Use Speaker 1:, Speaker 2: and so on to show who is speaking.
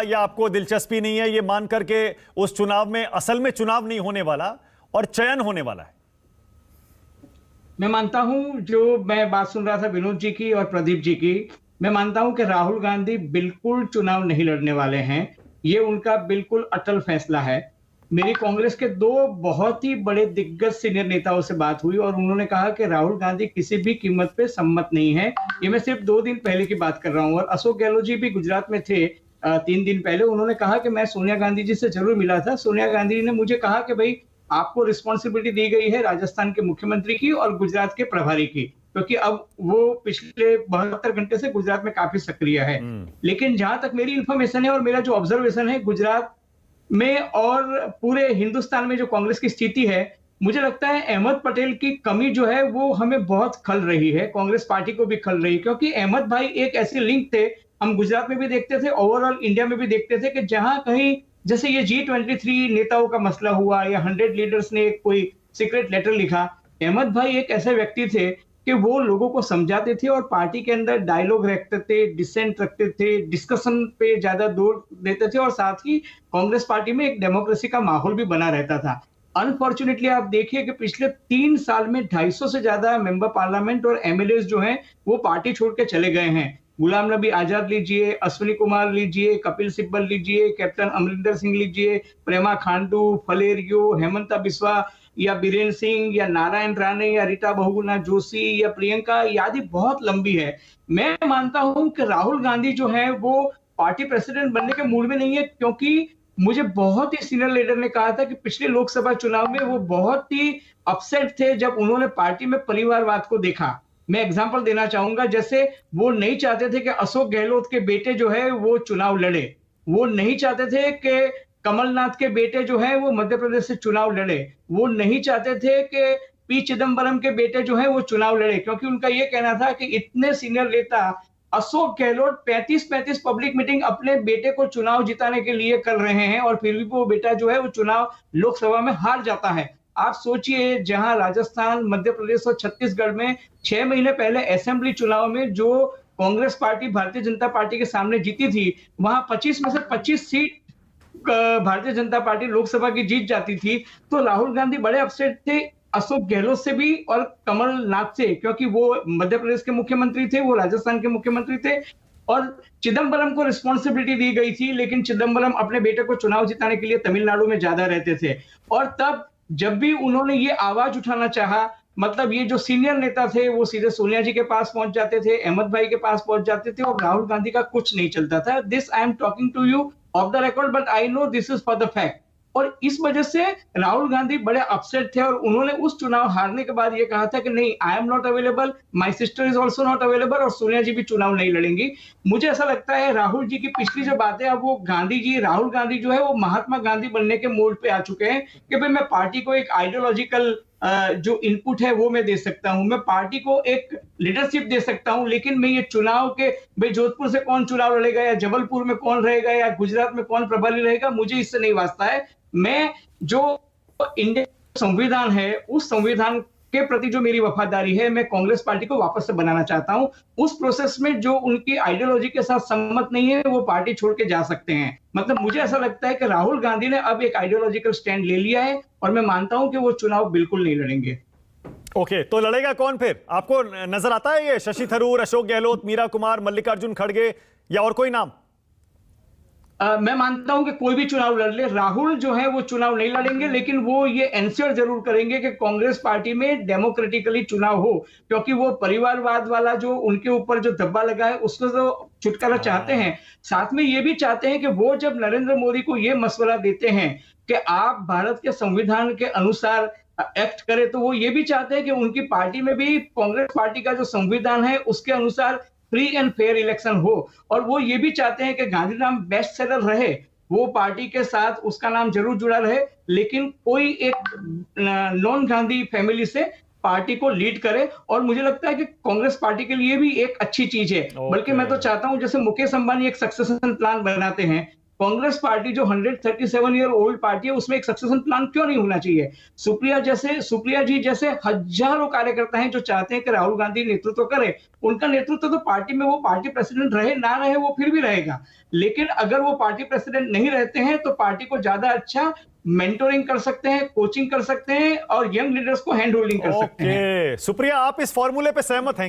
Speaker 1: या आपको दिलचस्पी नहीं है ये मान करके उस चुनाव में असल में चुनाव नहीं होने वाला और चयन होने वाला है?
Speaker 2: मैं मानता हूं, जो मैं बात सुन रहा था विनोद जी की और प्रदीप जी की, मैं मानता हूं कि राहुल गांधी बिल्कुल चुनाव नहीं लड़ने वाले हैं। ये उनका बिल्कुल अटल फैसला है। मेरी कांग्रेस के दो बहुत ही बड़े दिग्गज सीनियर नेताओं से बात हुई और उन्होंने कहा कि राहुल गांधी किसी भी कीमत पे सम्मत नहीं है। ये मैं सिर्फ 2 दिन पहले की बात कर रहा हूं। और अशोक गहलोत जी भी गुजरात में थे 3 दिन पहले। उन्होंने कहा कि मैं सोनिया गांधी जी से जरूर मिला था। सोनिया गांधी जी ने मुझे कहा कि भाई, आपको रिस्पॉन्सिबिलिटी दी गई है राजस्थान के मुख्यमंत्री की और गुजरात के प्रभारी की, क्योंकि अब वो पिछले 72 घंटे से गुजरात में काफी सक्रिय है। लेकिन जहां तक मेरी इंफॉर्मेशन है और मेरा जो ऑब्जर्वेशन है गुजरात में और पूरे हिंदुस्तान में जो कांग्रेस की स्थिति है, मुझे लगता है अहमद पटेल की कमी जो है वो हमें बहुत खल रही है, कांग्रेस पार्टी को भी खल रही है। क्योंकि अहमद भाई एक ऐसे लिंक थे, हम गुजरात में भी देखते थे, ओवरऑल इंडिया में भी देखते थे कि जहां कहीं जैसे ये G23 नेताओं का मसला हुआ या 100 लीडर्स ने कोई सीक्रेट लेटर लिखा, अहमद भाई एक ऐसे व्यक्ति थे कि वो लोगों को समझाते थे और पार्टी के अंदर डायलॉग रखते थे, डिसेंट रखते थे, डिस्कशन पे ज्यादा जोर देते थे और साथ ही कांग्रेस पार्टी में एक डेमोक्रेसी का माहौल भी बना रहता था। अनफॉर्चुनेटली आप देखिए कि पिछले 3 साल में 250 से ज्यादा मेंबर पार्लियामेंट और एमएलए जो हैं वो पार्टी छोड़ के चले गए हैं। गुलाम नबी आजाद लीजिए, अश्विनी कुमार लीजिए, कपिल सिब्बल लीजिए, कैप्टन अमरिंदर सिंह लीजिए, प्रेमा खांडू, फलेरियो, हेमंता बिस्वा या बीरेन सिंह या नारायण राणे या रीटा बहुगुणा जोशी या प्रियंका, यादी बहुत लंबी है। मैं मानता हूं कि राहुल गांधी जो है वो पार्टी प्रेसिडेंट बनने के मूड में नहीं है, क्योंकि मुझे बहुत ही सीनियर लीडर ने कहा था कि पिछले लोकसभा चुनाव में वो बहुत ही अपसेट थे जब उन्होंने पार्टी में परिवारवाद को देखा। मैं एग्जांपल देना चाहूंगा, जैसे वो नहीं चाहते थे कि अशोक गहलोत के बेटे जो है वो चुनाव लड़े, वो नहीं चाहते थे कि कमलनाथ के बेटे जो है वो मध्य प्रदेश से चुनाव लड़े, वो नहीं चाहते थे कि पी चिदम्बरम के बेटे जो है वो चुनाव लड़े, क्योंकि उनका ये कहना था कि इतने सीनियर नेता अशोक गहलोत 35-35 पब्लिक मीटिंग अपने बेटे को चुनाव जिताने के लिए कर रहे हैं और फिर भी वो बेटा जो है वो चुनाव लोकसभा में हार जाता है। आप सोचिए, जहां राजस्थान, मध्य प्रदेश और छत्तीसगढ़ में 6 महीने पहले असेंबली चुनाव में जो कांग्रेस पार्टी भारतीय जनता पार्टी के सामने जीती थी, वहां 25 में से 25 सीट भारतीय जनता पार्टी लोकसभा की जीत जाती थी। तो राहुल गांधी बड़े अपसेट थे अशोक गहलोत से भी और कमलनाथ से, क्योंकि वो मध्य प्रदेश के मुख्यमंत्री थे, वो राजस्थान के मुख्यमंत्री थे और चिदम्बरम को रिस्पॉन्सिबिलिटी दी गई थी, लेकिन चिदम्बरम अपने बेटे को चुनाव जिताने के लिए तमिलनाडु में ज्यादा रहते थे। और तब जब भी उन्होंने ये आवाज उठाना चाहा, मतलब ये जो सीनियर नेता थे वो सीधे सोनिया जी के पास पहुंच जाते थे, अहमद भाई के पास पहुंच जाते थे और राहुल गांधी का कुछ नहीं चलता था। This I am talking to you off the record, but I know this is for the fact. और इस वजह से राहुल गांधी बड़े अपसेट थे और उन्होंने उस चुनाव हारने के बाद ये कहा था कि नहीं, I am not available, my sister is also not available और सोनिया जी भी चुनाव नहीं लड़ेंगी। मुझे ऐसा लगता है राहुल जी की पिछली जो बातें, अब वो गांधी जी, राहुल गांधी जो है वो महात्मा गांधी बनने के मोड पे आ चुके हैं कि भाई मैं पार्टी को एक आइडियोलॉजिकल जो इनपुट है वो मैं दे सकता हूं, मैं पार्टी को एक लीडरशिप दे सकता हूं, लेकिन मैं ये चुनाव के भाई जोधपुर से कौन चुनाव लड़ेगा या जबलपुर में कौन रहेगा या गुजरात में कौन प्रभारी रहेगा, मुझे इससे नहीं वास्ता है। मैं जो इंडिया संविधान है उस संविधान के प्रति जो मेरी वफादारी है, मैं कांग्रेस पार्टी को वापस से बनाना चाहता हूं। उस प्रोसेस में जो उनकी आइडियोलॉजी के साथ सम्मत नहीं है वो पार्टी छोड़ के जा सकते हैं। मतलब मुझे ऐसा लगता है कि राहुल गांधी ने अब एक आइडियोलॉजिकल स्टैंड ले लिया है और मैं मानता हूं कि वो चुनाव बिल्कुल नहीं लड़ेंगे।
Speaker 1: ओके, तो लड़ेगा कौन फिर? आपको नजर आता है ये शशि थरूर, अशोक गहलोत, मीरा कुमार, मल्लिकार्जुन खड़गे या और कोई नाम?
Speaker 2: मैं मानता हूं कि कोई भी चुनाव लड़ ले, राहुल जो है वो चुनाव नहीं लड़ेंगे, लेकिन वो ये एंश्योर जरूर करेंगे कि कांग्रेस पार्टी में डेमोक्रेटिकली चुनाव हो, क्योंकि वो परिवारवाद वाला जो उनके ऊपर जो धब्बा लगा है उसको तो छुटकारा चाहते हैं। साथ में ये भी चाहते हैं कि वो जब नरेंद्र मोदी को ये मशवरा देते हैं कि आप भारत के संविधान के अनुसार एक्ट करें, तो वो ये भी चाहते हैं कि उनकी पार्टी में भी कांग्रेस पार्टी का जो संविधान है उसके अनुसार फ्री एंड फेयर इलेक्शन हो। और वो ये भी चाहते हैं कि गांधीधाम बेस्ट सेलर रहे, वो पार्टी के साथ उसका नाम जरूर जुड़ा रहे, लेकिन कोई एक नॉन गांधी फैमिली से पार्टी को लीड करे। और मुझे लगता है कि कांग्रेस पार्टी के लिए भी एक अच्छी चीज है। बल्कि मैं तो चाहता हूं जैसे मुकेश अंबानी एक सक्सेशन प्लान बनाते हैं, कांग्रेस पार्टी जो 137 ईयर ओल्ड पार्टी है, उसमें एक सक्सेशन प्लान क्यों नहीं होना चाहिए? सुप्रिया जी जैसे हजारों कार्यकर्ता हैं जो चाहते हैं कि राहुल गांधी नेतृत्व करे। उनका नेतृत्व तो पार्टी में, वो पार्टी प्रेसिडेंट रहे ना रहे, वो फिर भी रहेगा। लेकिन अगर वो पार्टी प्रेसिडेंट नहीं रहते हैं तो पार्टी को ज्यादा अच्छा मेंटोरिंग कर सकते हैं, कोचिंग कर सकते हैं और यंग लीडर्स को हैंड होल्डिंग कर सकते हैं।
Speaker 1: ओके, सुप्रिया, आप इस फॉर्मूले पे सहमत हैं?